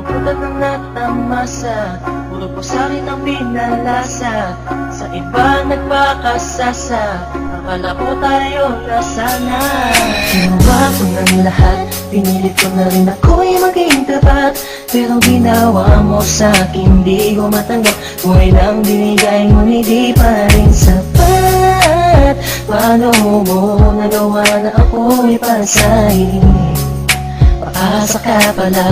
tulad ng natamasa. Puro po sa'kin ang pinalasa, sa iba nagpakasasa. Akala ko tayo na sana. Ginawa ko ng lahat, pinilit ko na rin ako'y maging tapat. Pero ginawa mo sa'kin, di ko matanggap. Buhay lang binigay ngunit di pa rin sapat. Paano mo nagawa na ako'y pasahin? Paasa ka pala,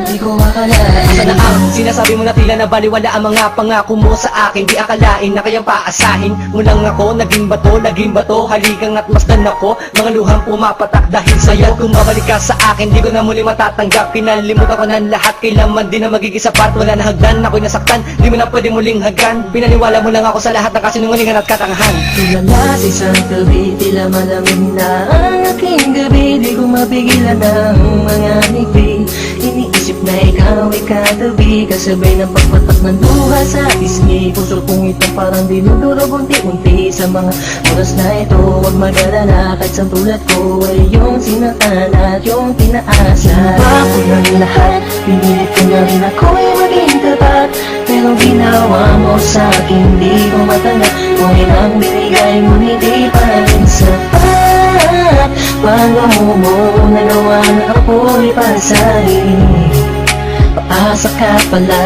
di ko akalain. Asa na ang sinasabi mo na tila na baliwala ang mga pangako mo sa akin? Di akalain na kayang paasahin mo lang ako. Naging bato, haligang at masdan ako. Mga luhang pumapatak dahil sa'yo. Kung mabalik ka sa akin, di ko na muli matatanggap. Pinalimutan ko ng lahat, kailanman din na magiging sapat. Wala na hagdan, ako'y nasaktan, di mo na pwede muling hagdan. Pinaniwala mo lang ako sa lahat ng kasinungalingan at katangahan. Tulala sa isang gabi, tila malamig na ang aking gabi. Di ko mapigilan ang mga ngiti. Iniisip na ikaw ay katabi, kasabay ng pagpatak ng luha sa pisngi. Puso kong itong parang dinudurog unti-unti sa mga oras na ito. Huwag mag-alala, kahit sa tulad ko ay yung sinaktan at yung pinaasa. Ginawa ko ng lahat, pinilit ko na rin ako'y maging tapat. Pero ginawa mo sa'kin, di ko matanggap. Kung ilang binigay ngunit di pa rin sapat. Paano mo nagawa na ako'y pasahin? Paasa ka pala,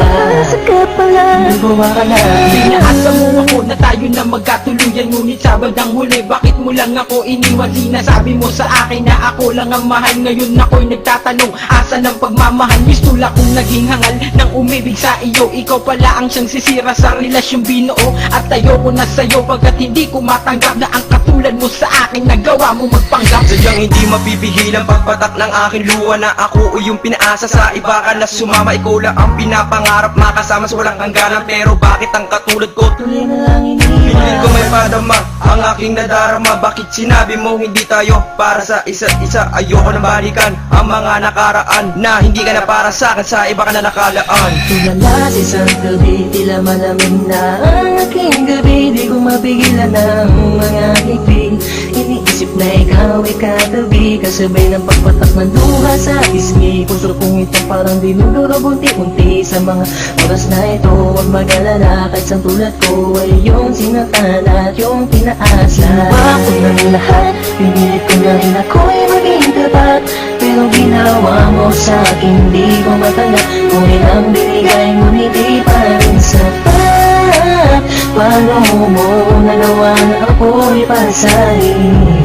di ko akalain. Pinaasa mo ako na tayo na magkatuluyan, ngunit sa bandang huli, bakit mo lang ako iniwan? Sinasabi mo sa akin na ako lang ang mahal. Ngayon ako'y nagtatanong, asa ng pagmamahal? Mistula kong naging hangal ng umibig sa iyo. Ikaw pala ang siyang sisira sa relasyong binuo. At ayoko na sa'yo pagkat hindi ko matanggap na ang katulad mo sa akin nagawa mo magpanggap. Sadyang hindi mapipigil ang pagpatak ng aking luha na ako o yung pinaasa sa iba ka na sumama. Ikaw lang ang pinapangarap, makasama sa walang hangganan. Pero bakit ang katulad ko Tuloy na lang pilit iniwan. ko may padama ang aking nadarama? Bakit sinabi mo hindi tayo para sa isa't isa? Ayoko na balikan ang mga nakaraan na hindi ka na para sa akin, sa iba ka na nakalaan. Tulala sa isang gabi, tila malamig na ang aking gabi. Di ko mapigilan ang mga ngiti. Iniisip na ikaw ay katabi, kasabay ng pagpatak ng luha sa pisngi. Puso kong itong parang dinudurog unti-unti sa mga oras na ito. Huwag mag-alala, kahit sa tulad ko ay yung sinaktan at yung pinaasa. Ginawa ko ng lahat, pinilit ko na rin ako'y maging tapat. Pero ginawa mo sa'kin, di ko matanggap. Kung ilang binigay ngunit di pa rin sapat. Paano mo nagawa na ako'y pasahin?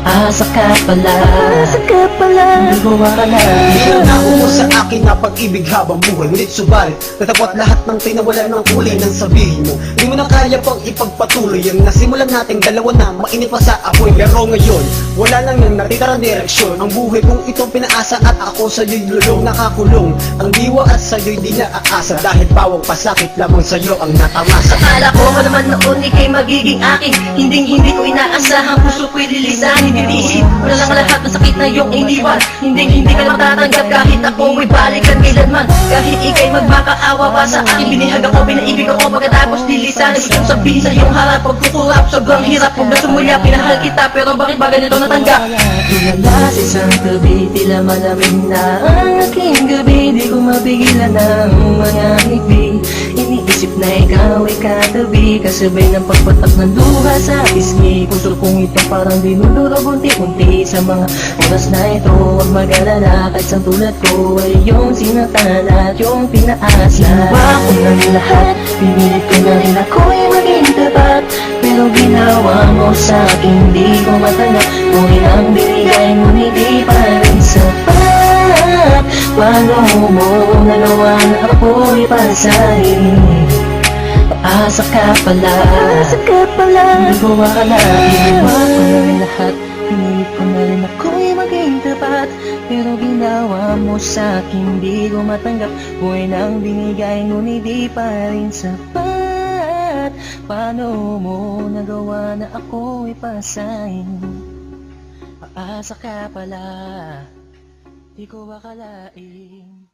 Paasa ka pala, di ko akalain. Nangako mo sa akin na pag-ibig habang buhay, ngunit subalit natapot lahat ng tinawalan ng kulay ng sabihin mo. Di mo na kaya pang ipagpatuloy ang nasimulan nating dalawa na mainit pa sa apoy. Pero ngayon, wala nang nang natitirang direksyon. Ang buhay kong itong pinaasa at ako sa'yo'y lulong nakakulong. Ang diwa at sa'yo'y di naaasa, dahil bawang pasakit lamang sa'yo ang natamasa. Akala ko naman noon ika'y magiging akin, hindi ko inaasahan, puso ko'y lilisanin. Titiisin mo na lang lahat ng sakit na iyong iniwan. Hindi ka matatanggap kahit ako ay balikan kailanman. Kahit ika'y magmakaawa pa sa akin, binihag ako, pinaibig ako, pagkatapos lilisanin. Gustong sabihin sa iyong harap, pagkukurap, sobrang hirap. Kung nasumulya, pinahal kita, pero bakit ba ganito natanggap? Tulala sa isang gabi, tila malamig na ang aking gabi. Di ko mapigilan ang mga ngiti. Iniisip na ikaw ay katabi, kasabay ng pagpatak ng luha sa pisngi. Puso kong ito parang dinudurog unti-unti sa mga oras na ito. Huwag mag-alala, kahit sa tulad ko ay yung sinaktan at yung pinaasa. Ginawa ko ng lahat, pinilit ko na rin ako'y maging tapat. Pero ginawa mo sa'kin, di ko matanggap. Kung ilang binigay ngunit di pa rin sapat. Paano mo nagawa na ako'y pasahin? Paasa ka pala, di ko akalain. Ginawa ko na rin lahat, pinilit ko na rin ako'y maging tapat. Pero ginawa mo sa'kin, di ko matanggap. Buhay nang binigay ngunit di pa rin sapat. Paano mo nagawa na ako'y pasahin? Paasa ka pala, di ko akalain.